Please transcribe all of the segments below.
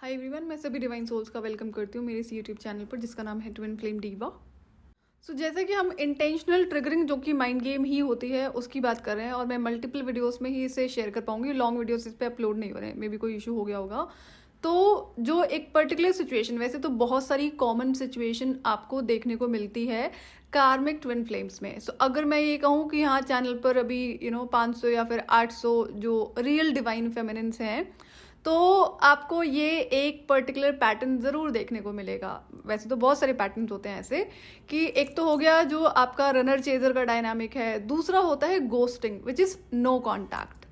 Hi everyone, मैं सभी divine souls का वेलकम करती हूँ मेरे इस यूट्यूब चैनल पर जिसका नाम है ट्विन फ्लेम डीवा। जैसे कि हम इंटेंशनल ट्रिगरिंग जो कि माइंड गेम ही होती है उसकी बात कर रहे हैं और मैं मल्टीपल वीडियोस में ही इसे शेयर कर पाऊंगी। लॉन्ग वीडियोस इस पे अपलोड नहीं हो रहे हैं, मे बी कोई इशू हो गया होगा। तो जो एक पर्टिकुलर सिचुएशन, वैसे तो बहुत सारी कॉमन सिचुएशन आपको देखने को मिलती है कार्मिक ट्विन फ्लेम्स में। अगर मैं ये कहूँ कि हाँ चैनल पर अभी 500 या फिर 800 जो रियल डिवाइन फेमिनिन्स हैं, तो आपको ये एक पर्टिकुलर पैटर्न ज़रूर देखने को मिलेगा। वैसे तो बहुत सारे पैटर्न्स होते हैं ऐसे कि एक तो हो गया जो आपका रनर चेजर का डायनामिक है, दूसरा होता है ghosting which is no contact.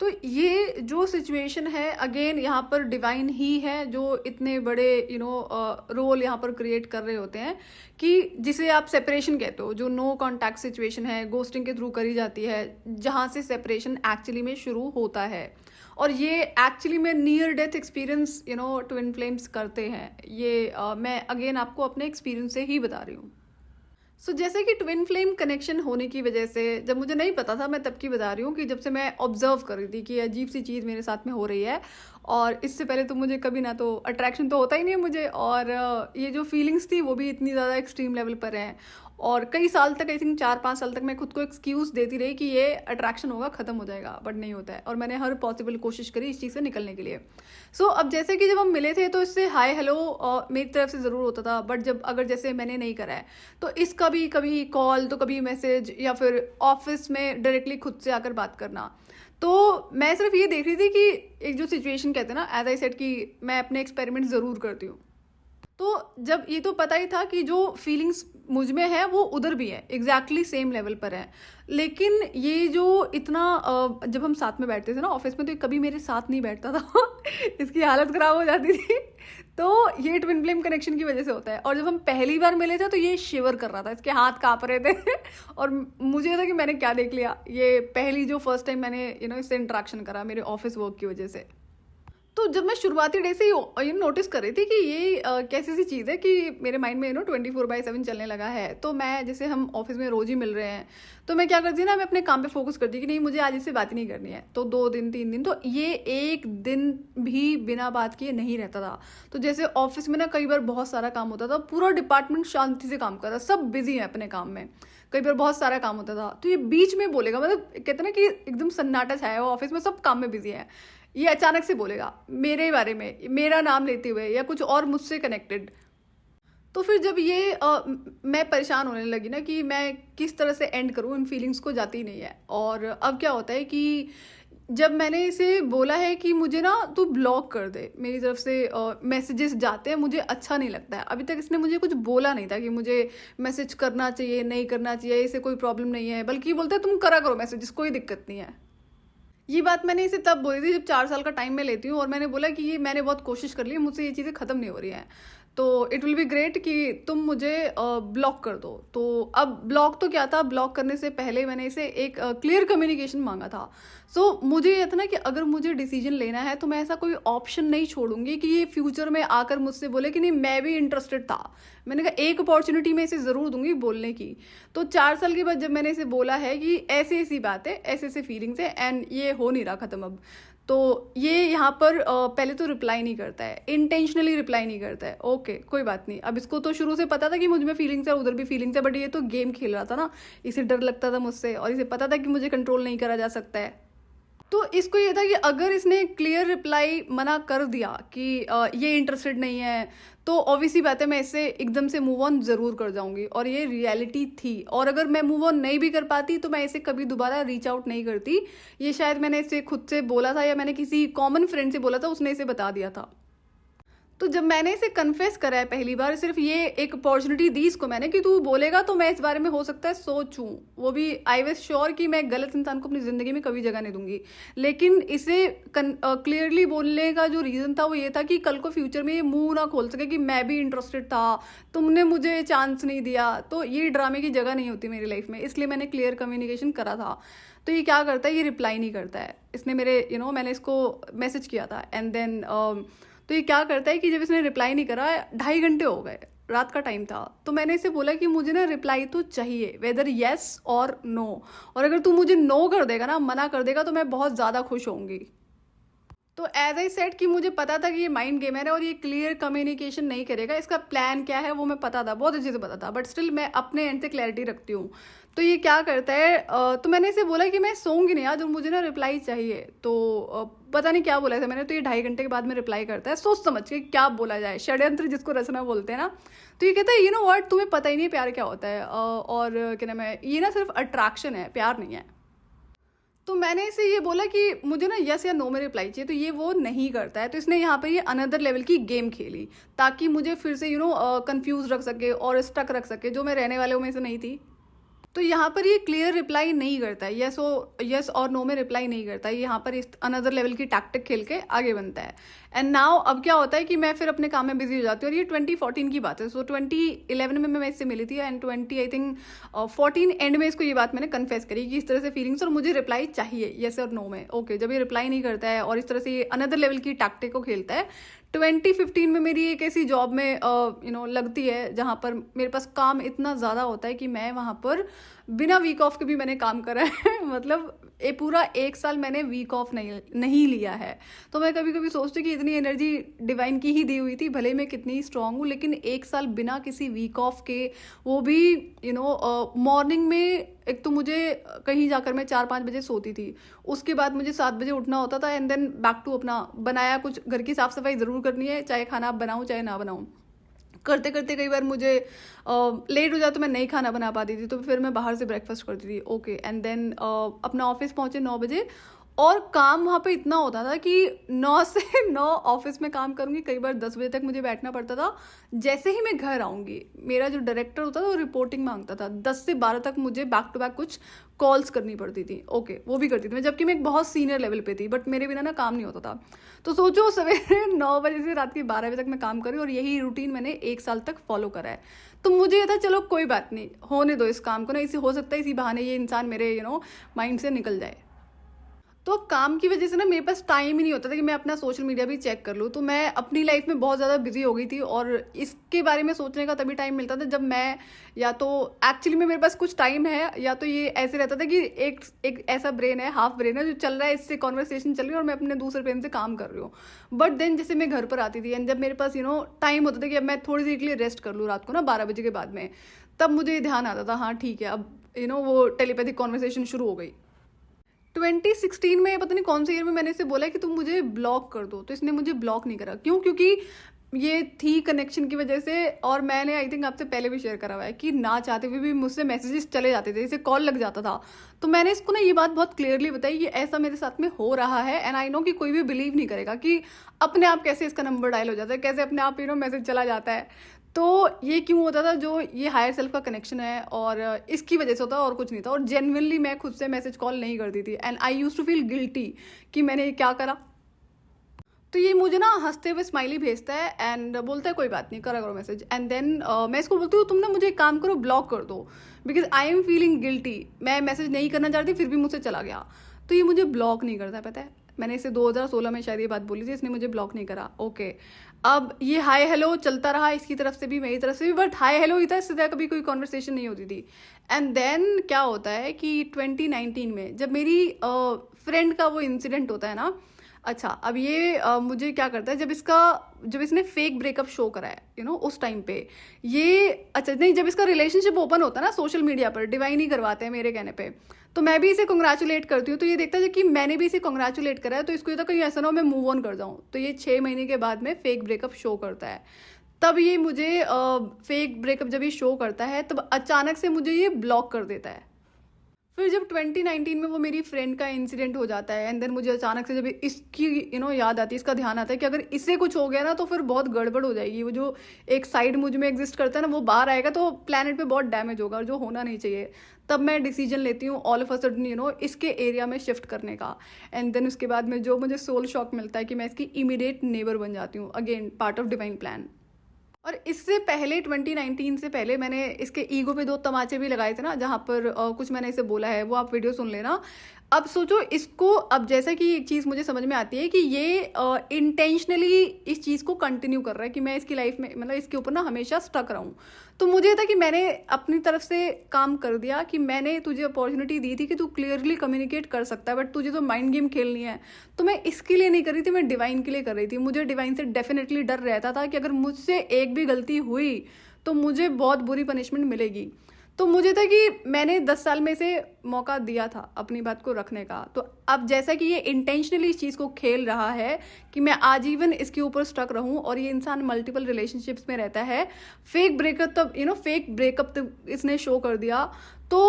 तो ये जो सिचुएशन है अगेन यहाँ पर डिवाइन ही है जो इतने बड़े रोल यहाँ पर क्रिएट कर रहे होते हैं कि जिसे आप सेपरेशन कहते हो, जो नो कॉन्टैक्ट सिचुएशन है गोस्टिंग के थ्रू करी जाती है, जहाँ से सेपरेशन एक्चुअली में शुरू होता है। और ये एक्चुअली में near death experience twin flames करते हैं। ये मैं अगेन आपको अपने एक्सपीरियंस से ही बता रही हूँ। जैसे कि ट्विन फ्लेम कनेक्शन होने की वजह से, जब मुझे नहीं पता था, मैं तब की बता रही हूँ कि जब से मैं ऑब्जर्व कर रही थी कि अजीब सी चीज़ मेरे साथ में हो रही है। और इससे पहले तो मुझे कभी ना तो अट्रैक्शन तो होता ही नहीं है मुझे, और ये जो फीलिंग्स थी वो भी इतनी ज़्यादा एक्सट्रीम लेवल पर हैं। और कई साल तक, आई थिंक 4-5 साल तक मैं खुद को एक्सक्यूज़ देती रही कि ये अट्रैक्शन होगा, ख़त्म हो जाएगा, बट नहीं होता है। और मैंने हर पॉसिबल कोशिश करी इस चीज़ से निकलने के लिए। अब जैसे कि जब हम मिले थे तो इससे हाय हेलो मेरी तरफ से ज़रूर होता था, बट जब अगर जैसे मैंने नहीं करा है तो इसका भी कभी कॉल तो कभी मैसेज या फिर ऑफिस में डायरेक्टली खुद से आकर बात करना। तो मैं सिर्फ ये देख रही थी कि एक जो सिचुएशन कहते हैं ना, एज आई सेड कि मैं अपने एक्सपेरिमेंट ज़रूर करती हूँ। तो जब ये तो पता ही था कि जो फीलिंग्स मुझ में है वो उधर भी है, एग्जैक्टली सेम लेवल पर है। लेकिन ये जो इतना जब हम साथ में बैठते थे ना ऑफिस में, तो कभी मेरे साथ नहीं बैठता था इसकी हालत ख़राब हो जाती थी। तो ये ट्विन फ्लेम कनेक्शन की वजह से होता है। और जब हम पहली बार मिले थे तो ये शिवर कर रहा था, इसके हाथ काँप रहे थे और मुझे था कि मैंने क्या देख लिया। ये पहली जो फर्स्ट टाइम मैंने इससे इंट्रैक्शन करा मेरे ऑफिस वर्क की वजह से। तो जब मैं शुरुआती डे से ही नोटिस कर रही थी कि ये कैसी सी चीज़ है कि मेरे माइंड में 24/7 चलने लगा है। तो मैं, जैसे हम ऑफिस में रोज़ ही मिल रहे हैं, तो मैं क्या करती ना, मैं अपने काम पे फोकस करती कि नहीं मुझे आज इससे बात ही नहीं करनी है। तो 2 दिन 3 दिन, तो ये एक दिन भी बिना बात किए नहीं रहता था। तो जैसे ऑफिस में ना कई बार बहुत सारा काम होता था, पूरा डिपार्टमेंट शांति से काम कर रहा, सब बिजी है अपने काम में, कई बार बहुत सारा काम होता था, तो ये बीच में बोलेगा, मतलब कहते ना कि एकदम सन्नाटा छाया हुआ ऑफिस में, सब काम में बिजी है, ये अचानक से बोलेगा मेरे बारे में, मेरा नाम लेते हुए या कुछ और मुझसे कनेक्टेड। तो फिर जब ये मैं परेशान होने लगी ना कि मैं किस तरह से एंड करूँ, इन फीलिंग्स को जाती नहीं है। और अब क्या होता है कि जब मैंने इसे बोला है कि मुझे ना तू ब्लॉक कर दे, मेरी तरफ से मैसेजेस जाते हैं, मुझे अच्छा नहीं लगता है। अभी तक इसने मुझे कुछ बोला नहीं था कि मुझे मैसेज करना चाहिए नहीं करना चाहिए, इसे कोई प्रॉब्लम नहीं है, बल्कि बोलते हैं तुम करा करो मैसेजेस, कोई दिक्कत नहीं है। ये बात मैंने इसे तब बोली थी जब 4 साल का टाइम मैं लेती हूँ, और मैंने बोला कि ये मैंने बहुत कोशिश कर ली, मुझसे ये चीज़ें ख़त्म नहीं हो रही हैं, तो इट विल बी ग्रेट कि तुम मुझे ब्लॉक कर दो। तो अब ब्लॉक तो क्या था, ब्लॉक करने से पहले मैंने इसे एक क्लियर कम्युनिकेशन मांगा था। मुझे ये था ना कि अगर मुझे डिसीजन लेना है तो मैं ऐसा कोई ऑप्शन नहीं छोड़ूंगी कि ये फ्यूचर में आकर मुझसे बोले कि नहीं मैं भी इंटरेस्टेड था। मैंने कहा एक अपॉर्चुनिटी मैं इसे ज़रूर दूंगी बोलने की। तो 4 साल के बाद जब मैंने इसे बोला है कि ऐसी ऐसी बात है, ऐसे ऐसे फीलिंग्स है, एंड ये हो नहीं रहा ख़त्म अब, तो ये यहाँ पर पहले तो रिप्लाई नहीं करता है, इंटेंशनली रिप्लाई नहीं करता है। ओके कोई बात नहीं, अब इसको तो शुरू से पता था कि मुझ में फीलिंग्स है, उधर भी फीलिंग्स है, बट ये तो गेम खेल रहा था ना, इसे डर लगता था मुझसे और इसे पता था कि मुझे कंट्रोल नहीं करा जा सकता है। तो इसको ये था कि अगर इसने क्लियर रिप्लाई मना कर दिया कि ये इंटरेस्टेड नहीं है, तो ऑब्वियसली बात है मैं इससे एकदम से मूव ऑन ज़रूर कर जाऊंगी, और ये रियलिटी थी। और अगर मैं मूव ऑन नहीं भी कर पाती तो मैं इसे कभी दोबारा रीच आउट नहीं करती। ये शायद मैंने इसे खुद से बोला था या मैंने किसी कॉमन फ्रेंड से बोला था, उसने इसे बता दिया था। तो जब मैंने इसे कन्फेस करा है पहली बार, सिर्फ ये एक अपॉर्चुनिटी दी इसको मैंने कि तू बोलेगा तो मैं इस बारे में हो सकता है सोचूं, वो भी आई वाज श्योर कि मैं गलत इंसान को अपनी ज़िंदगी में कभी जगह नहीं दूंगी। लेकिन इसे क्लियरली बोलने का जो रीज़न था वो ये था कि कल को फ्यूचर में ये मुंह ना खोल सके कि मैं भी इंटरेस्टेड था, तुमने मुझे चांस नहीं दिया। तो ये ड्रामे की जगह नहीं होती मेरी लाइफ में, इसलिए मैंने क्लियर कम्युनिकेशन करा था। तो ये क्या करता है, ये रिप्लाई नहीं करता है। इसने मेरे मैंने इसको मैसेज किया था, एंड देन तो ये क्या करता है कि जब इसने रिप्लाई नहीं करा, 2.5 घंटे हो गए, रात का टाइम था, तो मैंने इसे बोला कि मुझे ना रिप्लाई तो चाहिए, वेदर येस और नो, और अगर तू मुझे नो कर देगा ना, मना कर देगा, तो मैं बहुत ज़्यादा खुश होंगी। तो एज आई सेड कि मुझे पता था कि ये माइंड गेम है और ये क्लियर कम्युनिकेशन नहीं करेगा, इसका प्लान क्या है वो मैं पता था, बहुत अच्छे से पता था, बट स्टिल मैं अपने एंड से क्लैरिटी रखती हूँ। तो ये क्या करता है, तो मैंने इसे बोला कि मैं सोऊंगी नहीं आज, मुझे ना रिप्लाई चाहिए। तो पता नहीं क्या बोला था मैंने, तो ये 2.5 घंटे के बाद में रिप्लाई करता है, सोच समझ के क्या बोला जाए, षड्यंत्र जिसको रचना बोलते हैं ना। तो ये कहता है यू नो व्हाट, तुम्हें पता ही नहीं प्यार क्या होता है, और क्या नाम है, ये ना सिर्फ अट्रैक्शन है, प्यार नहीं है। तो मैंने इसे ये बोला कि मुझे ना यस या नो में रिप्लाई चाहिए, तो ये वो नहीं करता है। तो इसने यहाँ पर ये अनदर लेवल की गेम खेली ताकि मुझे फिर से कंफ्यूज रख सके और स्टक रख सके, जो मैं रहने वाले में से नहीं थी। तो यहाँ पर ये क्लियर रिप्लाई नहीं करता है, यस और नो में रिप्लाई नहीं करता है, यहाँ पर इस अनदर लेवल की टैक्टिक खेल के आगे बनता है। एंड नाउ अब क्या होता है कि मैं फिर अपने काम में बिजी हो जाती हूँ, और ये 2014 की बात है। सो 2011 में मैं इससे मिली थी, एंड 20 आई थिंक 14 एंड में इसको ये बात मैंने कन्फेस करी कि इस तरह से फीलिंग्स और मुझे रिप्लाई चाहिए यस और नो में। ओके, जब ये रिप्लाई नहीं करता है और इस तरह से ये अनदर लेवल की टैक्टिक को खेलता है, 2015 में मेरी एक ऐसी जॉब में लगती है जहाँ पर मेरे पास काम इतना ज़्यादा होता है कि मैं वहाँ पर बिना वीक ऑफ के भी मैंने काम करा है मतलब ये पूरा 1 साल मैंने वीक ऑफ नहीं लिया है। तो मैं कभी कभी सोचती हूँ कि इतनी एनर्जी डिवाइन की ही दी हुई थी, भले मैं कितनी स्ट्रांग हूँ, लेकिन 1 साल बिना किसी वीक ऑफ के, वो भी मॉर्निंग में, एक तो मुझे कहीं जाकर मैं 4-5 बजे सोती थी, उसके बाद मुझे 7 बजे उठना होता था, एंड देन बैक टू अपना बनाया कुछ, घर की साफ सफाई ज़रूर करनी है, चाहे खाना आप बनाऊँ चाहे ना बनाऊँ। करते करते कई बार मुझे लेट हो जाए तो मैं नहीं खाना बना पाती थी, तो फिर मैं बाहर से ब्रेकफास्ट करती थी। ओके, एंड देन अपना ऑफिस पहुँचे 9 बजे, और काम वहाँ पे इतना होता था कि 9 से 9 ऑफिस में काम करूँगी, कई बार 10 बजे तक मुझे बैठना पड़ता था। जैसे ही मैं घर आऊँगी, मेरा जो डायरेक्टर होता था वो रिपोर्टिंग मांगता था, 10 से 12 तक मुझे बैक टू बैक कुछ कॉल्स करनी पड़ती थी। ओके, वो भी करती थी मैं, जबकि मैं एक बहुत सीनियर लेवल पे थी, बट मेरे बिना ना काम नहीं होता था। तो सोचो, सवेरे 9 बजे से रात के 12 बजे तक मैं काम करी, और यही रूटीन मैंने 1 साल तक फॉलो करा है। तो मुझे ये था चलो कोई बात नहीं, होने दो इस काम को ना, इसे हो सकता है इसी बहाने ये इंसान मेरे माइंड से निकल जाए। तो काम की वजह से ना मेरे पास टाइम ही नहीं होता था कि मैं अपना सोशल मीडिया भी चेक कर लूँ। तो मैं अपनी लाइफ में बहुत ज़्यादा बिजी हो गई थी, और इसके बारे में सोचने का तभी टाइम मिलता था जब मैं, या तो एक्चुअली में मेरे पास कुछ टाइम है, या तो ये ऐसे रहता था कि एक ऐसा ब्रेन है, हाफ ब्रेन है जो चल रहा है, इससे कॉन्वर्सेशन चल रही है और मैं अपने दूसरे ब्रेन से काम कर रही हूँ। बट देन जैसे मैं घर पर आती थी, एंड जब मेरे पास टाइम होता था कि अब मैं थोड़ी देर के लिए रेस्ट कर लूँ रात को ना 12 बजे के बाद में, तब मुझे ध्यान आता था हाँ ठीक है, अब वो टेलीपैथिक कॉन्वर्सेशन शुरू हो गई। 2016 में, पता नहीं कौन से ईयर में, मैंने इसे बोला कि तुम मुझे ब्लॉक कर दो, तो इसने मुझे ब्लॉक नहीं करा। क्यों? क्योंकि ये थी कनेक्शन की वजह से, और मैंने आई थिंक आपसे पहले भी शेयर करा हुआ है कि ना चाहते हुए भी मुझसे मैसेजेस चले जाते थे, जैसे कॉल लग जाता था। तो मैंने इसको ना ये बात बहुत क्लियरली बताई कि ऐसा मेरे साथ में हो रहा है, एंड आई नो कि कोई भी बिलीव नहीं करेगा कि अपने आप कैसे इसका नंबर डायल हो जाता है, कैसे अपने आप मैसेज चला जाता है। तो ये क्यों होता था? जो ये हायर सेल्फ का कनेक्शन है, और इसकी वजह से होता, और कुछ नहीं था। और जेन्युइनली मैं खुद से मैसेज कॉल नहीं करती थी, and I used to feel guilty कि मैंने ये क्या करा। तो ये मुझे ना हंसते हुए स्माइली भेजता है एंड बोलता है कोई बात नहीं, करा करो मैसेज। एंड देन मैं इसको बोलती हूँ तुम ना मुझे एक काम करो, ब्लॉक कर दो, because I am feeling guilty. मैं मैसेज नहीं करना चाहती, फिर भी मुझसे चला गया। तो ये मुझे ब्लॉक नहीं करता, पता है। मैंने इसे 2016 में शायद ये बात बोली थी, इसने मुझे ब्लॉक नहीं करा। ओके, अब ये हाय हेलो चलता रहा, इसकी तरफ से भी मेरी तरफ से भी, बट हाय हेलो ही था, इससे ज़्यादा कभी कोई कॉन्वर्सेशन नहीं होती थी। एंड देन क्या होता है कि 2019 में जब मेरी फ्रेंड का वो इंसिडेंट होता है ना, अच्छा अब ये मुझे क्या करता है, जब इसने फेक ब्रेकअप शो करा है उस टाइम पे ये, अच्छा नहीं, जब इसका रिलेशनशिप ओपन होता है ना सोशल मीडिया पर, डिवाइन ही करवाते हैं मेरे कहने पे, तो मैं भी इसे कंग्रेचुलेट करती हूँ। तो ये देखता है कि मैंने भी इसे कंग्रेचुलेट करा है, तो इसको ये तो कहीं ऐसा ना हो मैं मूव ऑन कर जाऊँ। तो ये 6 महीने के बाद में फेक ब्रेकअप शो करता है। तब ये मुझे फेक ब्रेकअप जब ये शो करता है, तब अचानक से मुझे ये ब्लॉक कर देता है। फिर जब 2019 में वो मेरी फ्रेंड का इंसिडेंट हो जाता है, एंड देन मुझे अचानक से जब इसकी याद आती है, इसका ध्यान आता है कि अगर इससे कुछ हो गया ना तो फिर बहुत गड़बड़ हो जाएगी। वो जो एक साइड मुझ में एग्जिस्ट करता है ना, वो बाहर आएगा तो प्लैनेट पे बहुत डैमेज होगा, और जो होना नहीं चाहिए। तब मैं डिसीजन लेती हूँ ऑल ऑफ अ सडन इसके एरिया में शिफ्ट करने का। एंड देन उसके बाद में जो मुझे सोल शॉक मिलता है कि मैं इसकी इमीडिएट नेबर बन जाती हूँ, again part of divine plan. और इससे पहले 2019 से पहले मैंने इसके ईगो पे 2 तमाचे भी लगाए थे ना, जहाँ पर कुछ मैंने इसे बोला है, वो आप वीडियो सुन लेना। अब सोचो इसको, अब जैसा कि एक चीज़ मुझे समझ में आती है कि ये इंटेंशनली इस चीज़ को कंटिन्यू कर रहा है कि मैं इसकी लाइफ में मतलब इसके ऊपर ना हमेशा स्टक रहूं। तो मुझे था कि मैंने अपनी तरफ से काम कर दिया, कि मैंने तुझे अपॉर्चुनिटी दी थी कि तू क्लियरली कम्युनिकेट कर सकता है, बट तुझे तो माइंड गेम खेलनी है। तो मैं इसके लिए नहीं कर रही थी, मैं डिवाइन के लिए कर रही थी। मुझे डिवाइन से डेफिनेटली डर रहता था कि अगर मुझसे एक भी गलती हुई तो मुझे बहुत बुरी पनिशमेंट मिलेगी। तो मुझे था कि मैंने 10 साल में से मौका दिया था अपनी बात को रखने का। तो अब जैसा कि ये इंटेंशनली इस चीज़ को खेल रहा है कि मैं आजीवन इसके ऊपर स्टक रहूं, और ये इंसान मल्टीपल रिलेशनशिप्स में रहता है, फेक ब्रेकअप तब फेक ब्रेकअप तब इसने शो कर दिया। तो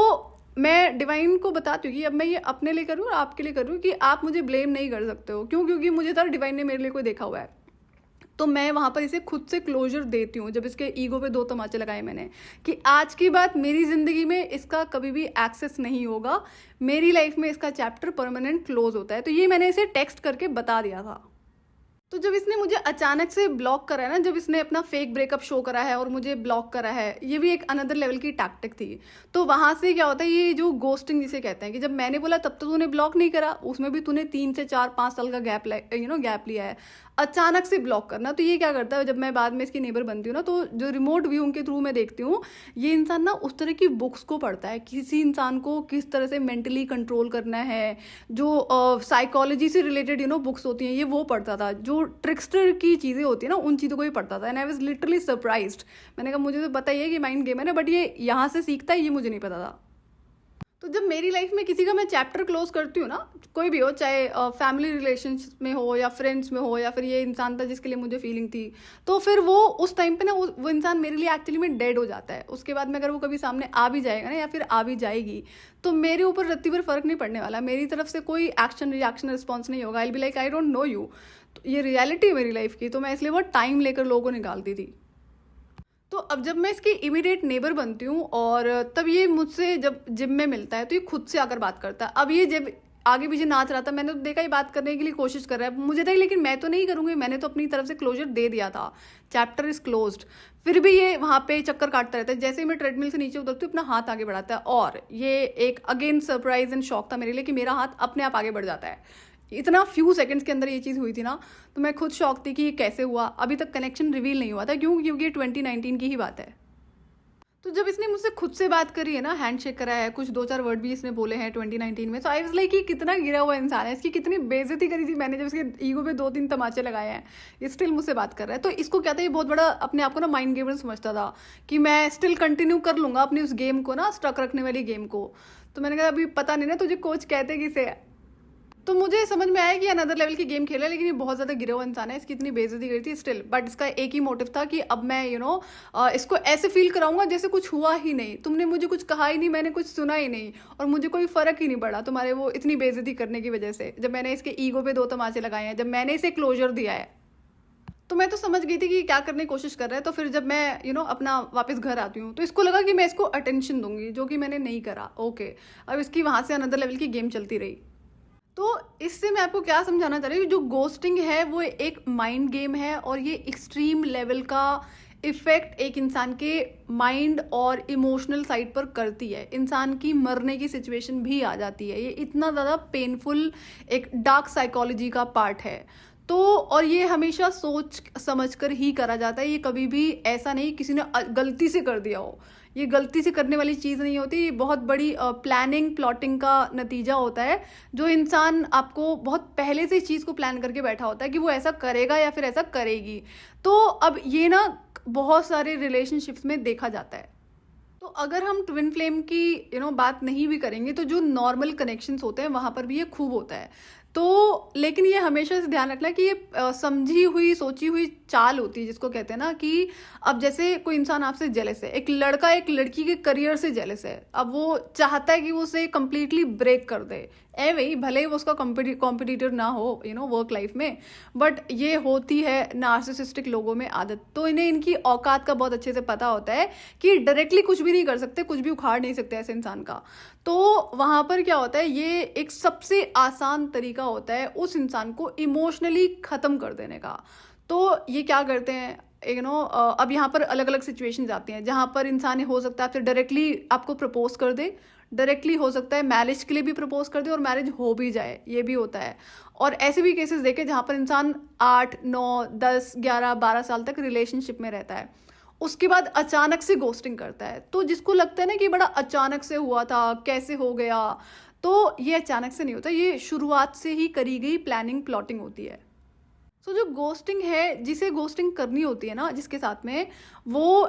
मैं डिवाइन को बताती हूँ कि अब मैं ये अपने लिए करूँ और आपके लिए करूँ, कि आप मुझे ब्लेम नहीं कर सकते हो। क्यों? क्योंकि मुझे था डिवाइन ने मेरे लिए कोई देखा हुआ है। तो मैं वहाँ पर इसे खुद से क्लोजर देती हूँ, जब इसके ईगो पे 2 तमाचे लगाए मैंने, कि आज की बात मेरी ज़िंदगी में इसका कभी भी एक्सेस नहीं होगा, मेरी लाइफ में इसका चैप्टर परमानेंट क्लोज होता है। तो ये मैंने इसे टेक्स्ट करके बता दिया था। तो जब इसने मुझे अचानक से ब्लॉक करा है ना, जब इसने अपना फेक ब्रेकअप शो करा है और मुझे ब्लॉक करा है, ये भी एक अनदर लेवल की टैक्टिक थी। तो वहाँ से क्या होता है, ये जो गोस्टिंग जिसे कहते हैं, कि जब मैंने बोला तब तो तूने ब्लॉक नहीं करा, उसमें भी तूने 3 से 4-5 साल का गैप लिया है। अचानक से ब्लॉक करना, तो ये क्या करता है, जब मैं बाद में इसकी नेबर बनती हूँ ना, तो जो रिमोट व्यू के थ्रू मैं देखती हूँ, ये इंसान ना उस तरह की बुक्स को पढ़ता है, किसी इंसान को किस तरह से मेंटली कंट्रोल करना है, जो साइकोलॉजी से रिलेटेड बुक्स होती हैं, ये वो पढ़ता था। जो ट्रिक्स्टर की चीज़ें होती है ना, उन चीज़ों को ही पढ़ता था। And I was literally surprised. मैंने कहा मुझे तो पता ही है कि माइंड गेम है ना, बट ये यहाँ से सीखता है, ये मुझे नहीं पता था। तो जब मेरी लाइफ में किसी का मैं चैप्टर क्लोज करती हूँ ना, कोई भी हो, चाहे फैमिली रिलेशंस में हो या फ्रेंड्स में हो, या फिर ये इंसान था जिसके लिए मुझे फीलिंग थी, तो फिर वो उस टाइम पे ना वो इंसान मेरे लिए एक्चुअली में डेड हो जाता है। उसके बाद में अगर वो कभी सामने आ भी जाएगा ना, या फिर आ भी जाएगी, तो मेरे ऊपर रत्ती भर फर्क नहीं पड़ने वाला, मेरी तरफ से कोई एक्शन रिएक्शन रिस्पॉन्स नहीं होगा। I be like I don't know you. तो ये रियलिटी है मेरी लाइफ की, तो मैं इसलिए बहुत टाइम लेकर लोगों को निकालती थी। तो अब जब मैं इसकी इमीडिएट नेबर बनती हूँ, और तब ये मुझसे जब जिम में मिलता है, तो ये खुद से आकर बात करता है। अब ये जब आगे पीछे नाच रहा था, मैंने तो देखा ही बात करने के लिए कोशिश कर रहा है, मुझे था लेकिन मैं तो नहीं करूँगी, मैंने तो अपनी तरफ से क्लोजर दे दिया था, चैप्टर इज क्लोज्ड। फिर भी ये वहाँ पे चक्कर काटता रहता है। जैसे ही मैं ट्रेडमिल से नीचे उतरती हूँ, अपना हाथ आगे बढ़ाता है, और ये एक अगेन सरप्राइज एंड शॉक था मेरे लिए कि मेरा हाथ अपने आप आगे बढ़ जाता है। इतना फ्यू सेकंड्स के अंदर ये चीज़ हुई थी ना, तो मैं खुद शॉक थी कि ये कैसे हुआ। अभी तक कनेक्शन रिवील नहीं हुआ था। क्यों? क्योंकि ये 2019 की ही बात है। तो जब इसने मुझसे खुद से बात करी है ना, हैंडशेक करा है, कुछ 2-4 वर्ड भी इसने बोले हैं 2019 में, तो आई वाज लाइक कि कितना गिरा हुआ इंसान है, इसकी कितनी बेइज्जती करी थी मैंने जब इसके ईगो पे 2-3 तमाचे लगाए हैं, ये स्टिल मुझसे बात कर रहा है। तो इसको क्या था, ये बहुत बड़ा अपने आप को ना माइंड गेमर समझता था कि मैं स्टिल कंटिन्यू कर लूंगा अपनी उस गेम को ना, स्टक रखने वाली गेम को। तो मैंने कहा अभी पता नहीं ना तुझे कोच कहते किसे। तो मुझे समझ में आया कि अनदर लेवल की गेम खेला, लेकिन ये बहुत ज़्यादा गिरा हुआ इंसान है, इसकी इतनी बेइज्जती करी थी स्टिल। बट इसका एक ही मोटिव था कि अब मैं इसको ऐसे फील कराऊंगा जैसे कुछ हुआ ही नहीं, तुमने मुझे कुछ कहा ही नहीं, मैंने कुछ सुना ही नहीं, और मुझे कोई फ़र्क ही नहीं पड़ा तुम्हारे वो इतनी बेइज्जती करने की वजह से। जब मैंने इसके ईगो पे 2 तमाचे लगाए हैं, जब मैंने इसे क्लोजर दिया है, तो मैं तो समझ गई थी कि क्या करने की कोशिश कर रहा है। तो फिर जब मैं अपना वापस घर आती हूँ, तो इसको लगा कि मैं इसको अटेंशन दूंगी, जो कि मैंने नहीं करा। ओके, अब इसकी वहाँ से अनदर लेवल की गेम चलती रही। तो इससे मैं आपको क्या समझाना चाह रही हूँ, जो गोस्टिंग है वो एक माइंड गेम है, और ये एक्सट्रीम लेवल का इफेक्ट एक इंसान के माइंड और इमोशनल साइड पर करती है। इंसान की मरने की सिचुएशन भी आ जाती है। ये इतना ज़्यादा पेनफुल एक डार्क साइकोलॉजी का पार्ट है। तो और ये हमेशा सोच समझ कर ही करा जाता है। ये कभी भी ऐसा नहीं किसी ने गलती से कर दिया हो। ये गलती से करने वाली चीज़ नहीं होती। ये बहुत बड़ी प्लानिंग प्लॉटिंग का नतीजा होता है, जो इंसान आपको बहुत पहले से इस चीज़ को प्लान करके बैठा होता है कि वो ऐसा करेगा या फिर ऐसा करेगी। तो अब ये ना बहुत सारे रिलेशनशिप्स में देखा जाता है। तो अगर हम ट्विन फ्लेम की बात नहीं भी करेंगे, तो जो नॉर्मल कनेक्शंस होते हैं वहाँ पर भी ये खूब होता है। तो लेकिन ये हमेशा से ध्यान रखना कि ये समझी हुई सोची हुई चाल होती है, जिसको कहते हैं ना कि अब जैसे कोई इंसान आपसे जेलस है, एक लड़का एक लड़की के करियर से जेलस है, अब वो चाहता है कि वो उसे कंप्लीटली ब्रेक कर दे। वही भले ही वो उसका कॉम्पिटिटर ना हो वर्क लाइफ में, बट ये होती है नार्सिसिस्टिक लोगों में आदत। तो इन्हें इनकी औकात का बहुत अच्छे से पता होता है कि डायरेक्टली कुछ भी नहीं कर सकते, कुछ भी उखाड़ नहीं सकते ऐसे इंसान का। तो वहाँ पर क्या होता है, ये एक सबसे आसान तरीका होता है उस इंसान को इमोशनली ख़त्म कर देने का। तो ये क्या करते हैं, अब यहाँ पर अलग अलग सिचुएशंस आती हैं जहाँ पर इंसान हो सकता है आपसे डायरेक्टली आपको प्रपोज कर दे, डायरेक्टली हो सकता है मैरिज के लिए भी प्रपोज कर दे और मैरिज हो भी जाए, ये भी होता है। और ऐसे भी केसेस देखे जहाँ पर इंसान 8, 9, 10, 11, 12 साल तक रिलेशनशिप में रहता है, उसके बाद अचानक से गोस्टिंग करता है। तो जिसको लगता है ना कि बड़ा अचानक से हुआ था, कैसे हो गया, तो ये अचानक से नहीं होता, ये शुरुआत से ही करी गई प्लानिंग प्लॉटिंग होती है। सो जो गोस्टिंग है, जिसे गोस्टिंग करनी होती है ना जिसके साथ में, वो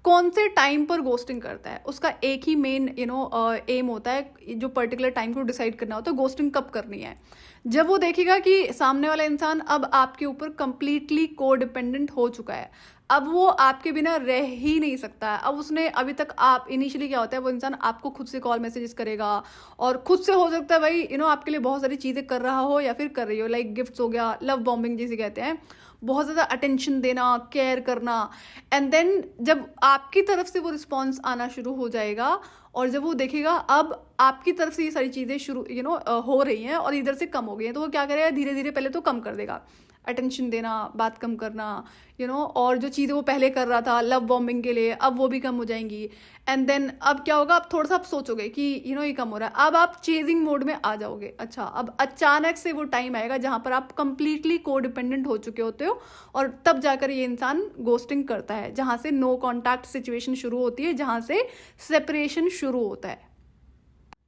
कौन से टाइम पर गोस्टिंग करता है, उसका एक ही मेन एम होता है, जो पर्टिकुलर टाइम को डिसाइड करना होता है गोस्टिंग कब करनी है। जब वो देखेगा कि सामने वाला इंसान अब आपके ऊपर कंप्लीटली को डिपेंडेंट हो चुका है, अब वो आपके बिना रह ही नहीं सकता है। अब उसने अभी तक, आप इनिशियली क्या होता है, वो इंसान आपको खुद से कॉल मैसेजेस करेगा और खुद से हो सकता है भाई आपके लिए बहुत सारी चीज़ें कर रहा हो या फिर कर रही हो, लाइक गिफ्ट्स हो गया, लव बॉम्बिंग जिसे कहते हैं, बहुत ज़्यादा अटेंशन देना, केयर करना। एंड देन जब आपकी तरफ से वो रिस्पॉन्स आना शुरू हो जाएगा और जब वो देखेगा अब आपकी तरफ से ये सारी चीज़ें शुरू हो रही हैं और इधर से कम हो गई हैं, तो वो क्या करेगा, धीरे धीरे पहले तो कम कर देगा अटेंशन देना, बात कम करना, और जो चीज़ें वो पहले कर रहा था लव बॉम्बिंग के लिए, अब वो भी कम हो जाएंगी। एंड देन अब क्या होगा, अब थोड़ा सा आप सोचोगे कि ये कम हो रहा है, अब आप चेजिंग मोड में आ जाओगे। अच्छा, अब अचानक से वो टाइम आएगा जहाँ पर आप कंप्लीटली को डिपेंडेंट हो चुके होते हो और तब जाकर ये इंसान गोस्टिंग करता है, जहाँ से नो कॉन्टैक्ट सिचुएशन शुरू होती है, जहाँ से सेपरेशन शुरू होता है।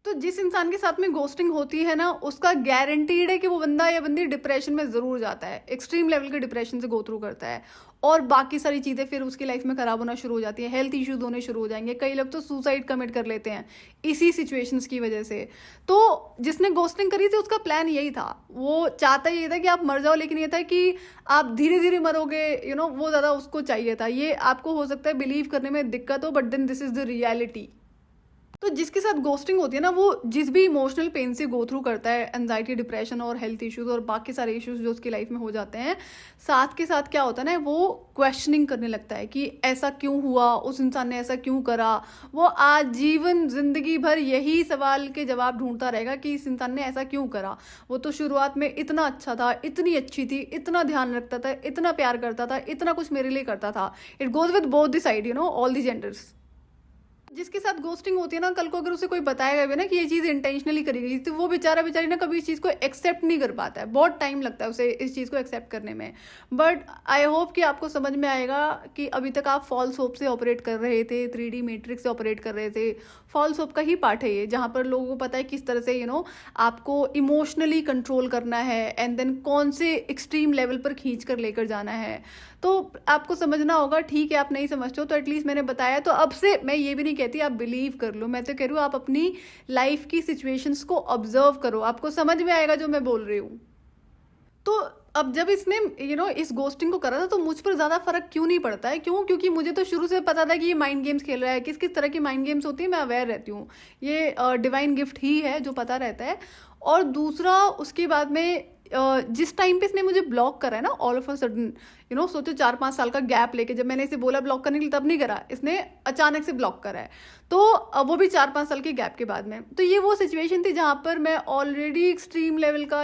तो जिस इंसान के साथ में गोस्टिंग होती है ना, उसका गारंटीड है कि वो बंदा या बंदी डिप्रेशन में ज़रूर जाता है, एक्सट्रीम लेवल के डिप्रेशन से गो थ्रू करता है और बाकी सारी चीज़ें फिर उसकी लाइफ में ख़राब होना शुरू हो जाती है, हेल्थ इश्यूज होने शुरू हो जाएंगे, कई लोग तो सुसाइड कमिट कर लेते हैं इसी सिचुएशंस की वजह से। तो जिसने गोस्टिंग करी थी उसका प्लान यही था, वो चाहता ये था कि आप मर जाओ, लेकिन ये था कि आप धीरे धीरे मरोगे, वो ज़्यादा उसको चाहिए था। ये आपको हो सकता है बिलीव करने में दिक्कत हो, but then this is the reality. तो जिसके साथ गोस्टिंग होती है ना, वो जिस भी इमोशनल पेन से गो थ्रू करता है, एंजाइटी, डिप्रेशन और हेल्थ इश्यूज और बाकी सारे इश्यूज जो उसकी लाइफ में हो जाते हैं, साथ के साथ क्या होता है ना, वो क्वेश्चनिंग करने लगता है कि ऐसा क्यों हुआ, उस इंसान ने ऐसा क्यों करा। वो आजीवन जिंदगी भर यही सवाल के जवाब ढूंढता रहेगा कि इस इंसान ने ऐसा क्यों करा। वो तो शुरुआत में इतना अच्छा था, इतनी अच्छी थी, इतना ध्यान रखता था, इतना प्यार करता था, इतना कुछ मेरे लिए करता था। It goes with both the side, all the genders. जिसके साथ गोस्टिंग होती है ना, कल को अगर उसे कोई बताएगा भी ना कि ये चीज़ इंटेंशनली करी गई, तो वो बेचारी ना कभी इस चीज़ को एक्सेप्ट नहीं कर पाता है, बहुत टाइम लगता है उसे इस चीज़ को एक्सेप्ट करने में। बट आई होप कि आपको समझ में आएगा कि अभी तक आप फॉल्स होप से ऑपरेट कर रहे थे, 3D मैट्रिक्स से ऑपरेट कर रहे थे। फॉल्स होप का ही पार्ट है ये, जहाँ पर लोगों को पता है किस तरह से आपको इमोशनली कंट्रोल करना है एंड देन कौन से एक्सट्रीम लेवल पर खींच कर लेकर जाना है। तो आपको समझना होगा। ठीक है, आप नहीं समझते हो तो एटलीस्ट मैंने बताया, तो अब से मैं ये भी नहीं कहती आप बिलीव कर लो, मैं तो कह रही हूँ आप अपनी लाइफ की सिचुएशंस को ऑब्जर्व करो, आपको समझ में आएगा जो मैं बोल रही हूँ। तो अब जब इसने इस गोस्टिंग को करा था तो मुझ पर ज़्यादा फर्क क्यों नहीं पड़ता है, क्योंकि मुझे तो शुरू से पता था कि ये माइंड गेम्स खेल रहा है, किस किस तरह की माइंड गेम्स होती है मैं अवेयर रहती हूँ, ये डिवाइन गिफ्ट ही है जो पता रहता है। और दूसरा, उसके बाद में जिस टाइम पे इसने मुझे ब्लॉक करा है ना, ऑल ऑफ अ सडन सोचो 4-5 साल का गैप लेके, जब मैंने इसे बोला ब्लॉक करने के लिए तब नहीं करा, इसने अचानक से ब्लॉक करा है, तो वो भी 4-5 साल के गैप के बाद में। तो ये वो सिचुएशन थी जहाँ पर मैं ऑलरेडी एक्सट्रीम लेवल का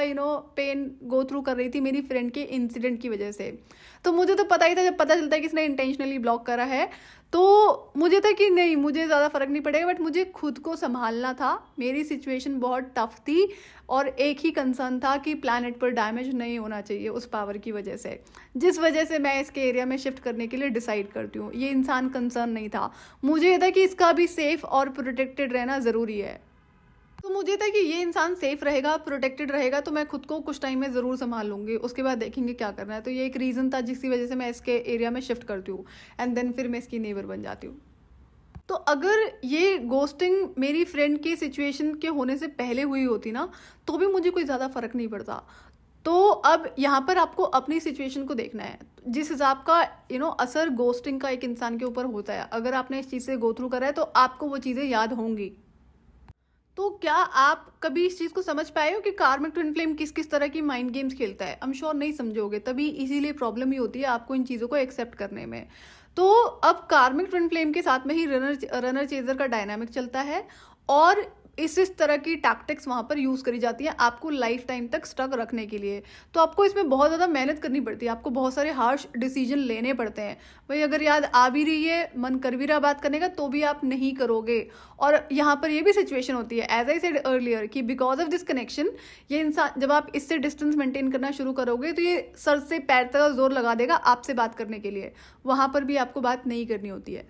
पेन गो थ्रू कर रही थी मेरी फ्रेंड के इंसिडेंट की वजह से। तो मुझे तो पता ही था, जब पता चलता है कि इसने इंटेंशनली ब्लॉक करा है, तो मुझे था कि नहीं, मुझे ज़्यादा फर्क नहीं पड़ेगा, बट मुझे खुद को संभालना था। मेरी सिचुएशन बहुत टफ थी और एक ही कंसर्न था कि प्लैनेट पर डैमेज नहीं होना चाहिए उस पावर की वजह से, जिस वजह से मैं इसके एरिया में शिफ्ट करने के लिए डिसाइड करती हूँ। ये इंसान कंसर्न नहीं था, मुझे था कि इसका भी सेफ और प्रोटेक्टेड रहना ज़रूरी है। तो मुझे था कि ये इंसान सेफ रहेगा, प्रोटेक्टेड रहेगा, तो मैं खुद को कुछ टाइम में ज़रूर संभाल लूँगी, उसके बाद देखेंगे क्या करना है। तो ये एक रीज़न था जिसकी वजह से मैं इसके एरिया में शिफ्ट करती हूँ एंड देन फिर मैं इसकी नेबर बन जाती हूँ। तो अगर ये गोस्टिंग मेरी फ्रेंड के सिचुएशन के होने से पहले हुई होती ना, तो भी मुझे कोई ज़्यादा फ़र्क नहीं पड़ता। तो अब यहाँ पर आपको अपनी सिचुएशन को देखना है, जिस हिसाब का असर गोस्टिंग का एक इंसान के ऊपर होता है। अगर आपने इस चीज़ से गो थ्रू करा है तो आपको वो चीज़ें याद होंगी। तो क्या आप कभी इस चीज़ को समझ पाए हो कि कार्मिक ट्विन फ्लेम किस किस तरह की माइंड गेम्स खेलता है? आई एम श्योर नहीं समझोगे, तभी इसीलिए प्रॉब्लम ही होती है आपको इन चीज़ों को एक्सेप्ट करने में। तो अब कार्मिक ट्विन फ्लेम के साथ में ही रनर चेजर का डायनामिक चलता है और इस तरह की टैक्टिक्स वहाँ पर यूज़ करी जाती हैं आपको लाइफ टाइम तक स्टक रखने के लिए। तो आपको इसमें बहुत ज़्यादा मेहनत करनी पड़ती है, आपको बहुत सारे हार्श डिसीजन लेने पड़ते हैं। भाई अगर याद आ भी रही है, मन कर भी रहा बात करने का, तो भी आप नहीं करोगे। और यहाँ पर ये भी सिचुएशन होती है, एज आई सेड अर्लियर, कि बिकॉज ऑफ दिस कनेक्शन ये इंसान, जब आप इससे डिस्टेंस मेंटेन करना शुरू करोगे तो ये सर से पैर तक जोर लगा देगा आपसे बात करने के लिए। वहाँ पर भी आपको बात नहीं करनी होती है।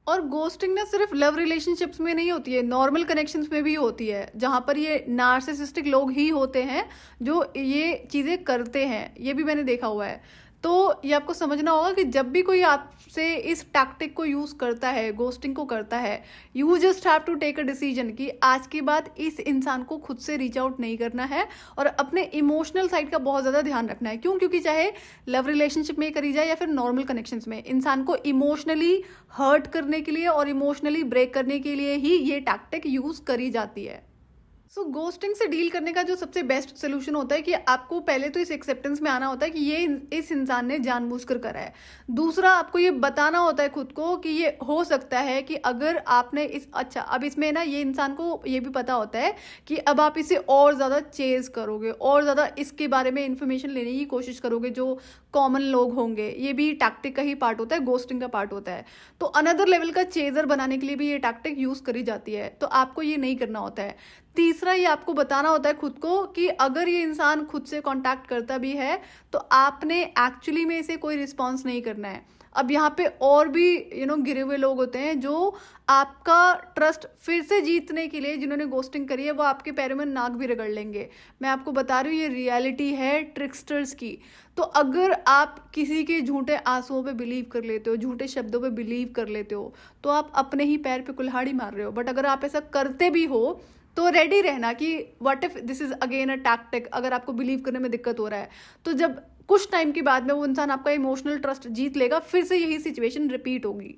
और गोस्टिंग ना सिर्फ लव रिलेशनशिप्स में नहीं होती है, नॉर्मल कनेक्शंस में भी होती है, जहाँ पर ये नार्सिसिस्टिक लोग ही होते हैं जो ये चीज़ें करते हैं। ये भी मैंने देखा हुआ है। तो ये आपको समझना होगा कि जब भी कोई आपसे इस टैक्टिक को यूज़ करता है, गोस्टिंग को करता है, you just have to take a decision कि आज के बाद इस इंसान को खुद से रीच आउट नहीं करना है और अपने इमोशनल साइड का बहुत ज़्यादा ध्यान रखना है। क्यों? क्योंकि चाहे लव रिलेशनशिप में करी जाए या फिर नॉर्मल कनेक्शंस में, इंसान को इमोशनली हर्ट करने के लिए और इमोशनली ब्रेक करने के लिए ही ये टैक्टिक यूज़ करी जाती है। सो गोस्टिंग से डील करने का जो सबसे बेस्ट सोल्यूशन होता है कि आपको पहले तो इस एक्सेप्टेंस में आना होता है कि ये इस इंसान ने जानबूझकर करा है। दूसरा, आपको ये बताना होता है खुद को कि ये हो सकता है कि अगर आपने अब इसमें ना ये इंसान को ये भी पता होता है कि अब आप इसे और ज़्यादा चेज करोगे, और ज़्यादा इसके बारे में इंफॉर्मेशन लेने की कोशिश करोगे। जो कॉमन लोग होंगे, ये भी टैक्टिक का ही पार्ट होता है, गोस्टिंग का पार्ट होता है। तो अनदर लेवल का चेजर बनाने के लिए भी ये टैक्टिक यूज़ करी जाती है, तो आपको ये नहीं करना होता है। तीसरा, ये आपको बताना होता है खुद को कि अगर ये इंसान खुद से कांटेक्ट करता भी है तो आपने एक्चुअली में इसे कोई रिस्पॉन्स नहीं करना है। अब यहाँ पे और भी गिरे हुए लोग होते हैं जो आपका ट्रस्ट फिर से जीतने के लिए, जिन्होंने गोस्टिंग करी है, वो आपके पैरों में नाक भी रगड़ लेंगे। मैं आपको बता रही हूँ, ये रियलिटी है ट्रिक्स्टर्स की। तो अगर आप किसी के झूठे आंसुओं पे बिलीव कर लेते हो, झूठे शब्दों पे बिलीव कर लेते हो, तो आप अपने ही पैर पे कुल्हाड़ी मार रहे हो। बट अगर आप ऐसा करते भी हो तो रेडी रहना कि what if this is again a tactic. अगर आपको बिलीव करने में दिक्कत हो रहा है तो जब कुछ टाइम के बाद में वो इंसान आपका इमोशनल ट्रस्ट जीत लेगा, फिर से यही सिचुएशन रिपीट होगी।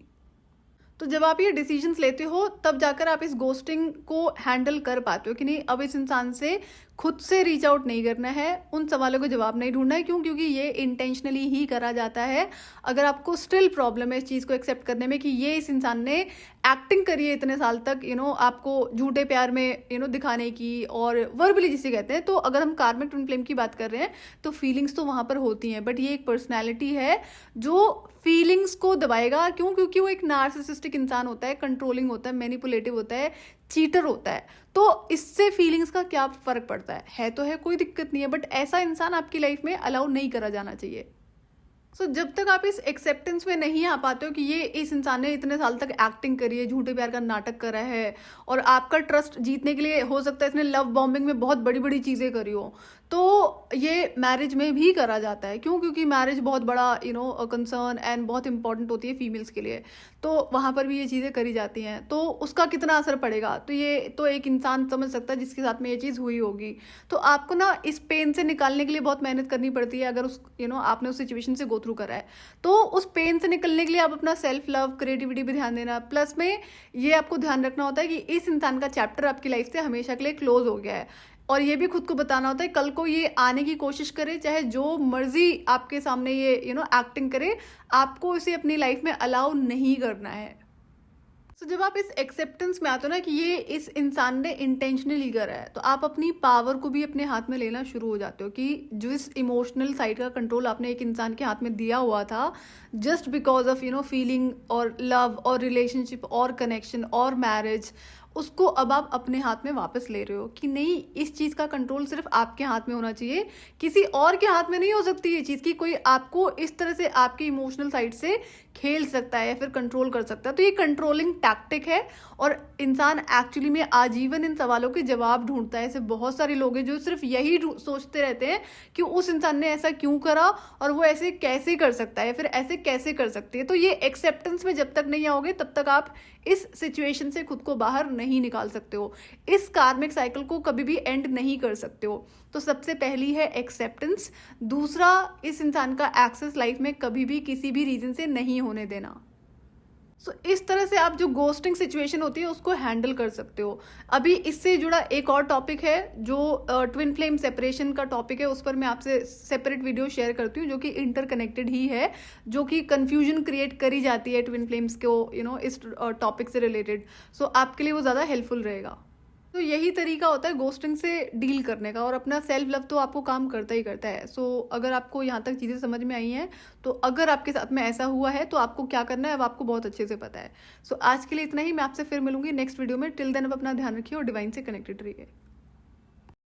तो जब आप ये डिसीजंस लेते हो तब जाकर आप इस गोस्टिंग को हैंडल कर पाते हो कि नहीं, अब इस इंसान से खुद से रीच आउट नहीं करना है, उन सवालों को जवाब नहीं ढूंढना है। क्यों? क्योंकि ये इंटेंशनली ही करा जाता है। अगर आपको स्टिल प्रॉब्लम है इस चीज़ को एक्सेप्ट करने में कि ये इस इंसान ने एक्टिंग करी है इतने साल तक, आपको झूठे प्यार में दिखाने की, और वर्बली जिसे कहते हैं, तो अगर हम कार्मिक ट्विन फ्लेम की बात कर रहे हैं तो फीलिंग्स तो वहाँ पर होती हैं, बट ये एक पर्सनैलिटी है जो फीलिंग्स को दबाएगा। क्यों? क्योंकि वो एक नार्सिसिस्टिक इंसान होता है, कंट्रोलिंग होता है, मैनिपुलेटिव होता है, चीटर होता है। तो इससे फीलिंग्स का क्या फर्क पड़ता है तो है, कोई दिक्कत नहीं है, बट ऐसा इंसान आपकी लाइफ में अलाउ नहीं करा जाना चाहिए। सो जब तक आप इस एक्सेप्टेंस में नहीं आ पाते हो कि ये इस इंसान ने इतने साल तक एक्टिंग करी है, झूठे प्यार का नाटक करा है, और आपका ट्रस्ट जीतने के लिए हो सकता है इसने लव बॉम्बिंग में बहुत बड़ी बड़ी चीज़ें करी हो, तो ये मैरिज में भी करा जाता है। क्यों? क्योंकि मैरिज बहुत बड़ा कंसर्न एंड बहुत इंपॉर्टेंट होती है फीमेल्स के लिए, तो वहाँ पर भी ये चीज़ें करी जाती हैं। तो उसका कितना असर पड़ेगा तो ये तो एक इंसान समझ सकता है जिसके साथ में ये चीज़ हुई होगी। तो आपको ना इस पेन से निकालने के लिए बहुत मेहनत करनी पड़ती है। अगर उस आपने उस सिचुएशन से गो थ्रू करा है तो उस पेन से निकलने के लिए आप अपना सेल्फ लव, क्रिएटिविटी भी ध्यान देना। प्लस में ये आपको ध्यान रखना होता है कि इस इंसान का चैप्टर आपकी लाइफ से हमेशा के लिए क्लोज हो गया है, और ये भी खुद को बताना होता है कल को ये आने की कोशिश करे, चाहे जो मर्जी आपके सामने ये एक्टिंग करे, आपको इसे अपनी लाइफ में अलाउ नहीं करना है। तो जब आप इस एक्सेप्टेंस में आते हो ना कि ये इस इंसान ने इंटेंशनली करा है, तो आप अपनी पावर को भी अपने हाथ में लेना शुरू हो जाते हो कि जो इस इमोशनल साइड का कंट्रोल आपने एक इंसान के हाथ में दिया हुआ था, जस्ट बिकॉज ऑफ फीलिंग और लव और रिलेशनशिप और कनेक्शन और मैरिज, उसको अब आप अपने हाथ में वापस ले रहे हो कि नहीं, इस चीज़ का कंट्रोल सिर्फ आपके हाथ में होना चाहिए, किसी और के हाथ में नहीं हो सकती ये चीज़ कि कोई आपको इस तरह से आपके इमोशनल साइड से खेल सकता है या फिर कंट्रोल कर सकता है। तो ये कंट्रोलिंग टैक्टिक है और इंसान एक्चुअली में आजीवन इन सवालों के जवाब ढूंढता है। ऐसे बहुत सारे लोग हैं जो सिर्फ यही सोचते रहते हैं कि उस इंसान ने ऐसा क्यों करा और वो ऐसे कैसे कर सकता है, फिर ऐसे कैसे कर सकती है। तो ये एक्सेप्टेंस में जब तक नहीं आओगे तब तक आप इस सिचुएशन से खुद को बाहर नहीं निकाल सकते हो, इस कार्मिक साइकिल को कभी भी एंड नहीं कर सकते हो। तो सबसे पहली है एक्सेप्टेंस। दूसरा, इस इंसान का एक्सेस लाइफ में कभी भी किसी भी रीजन से नहीं होने देना। सो इस तरह से आप जो गोस्टिंग सिचुएशन होती है उसको हैंडल कर सकते हो। अभी इससे जुड़ा एक और टॉपिक है जो ट्विन फ्लेम सेपरेशन का टॉपिक है, उस पर मैं आपसे सेपरेट वीडियो शेयर करती हूँ जो कि इंटरकनेक्टेड ही है, जो कि कंफ्यूजन क्रिएट करी जाती है ट्विन फ्लेम्स को इस टॉपिक से रिलेटेड। सो आपके लिए वो ज़्यादा हेल्पफुल रहेगा। तो यही तरीका होता है घोस्टिंग से डील करने का, और अपना सेल्फ लव तो आपको काम करता ही करता है। सो अगर आपको यहाँ तक चीज़ें समझ में आई हैं, तो अगर आपके साथ में ऐसा हुआ है तो आपको क्या करना है अब आपको बहुत अच्छे से पता है। सो आज के लिए इतना ही, मैं आपसे फिर मिलूंगी नेक्स्ट वीडियो में। टिल देन आप अपना ध्यान रखिए और डिवाइन से कनेक्टेड रहिए।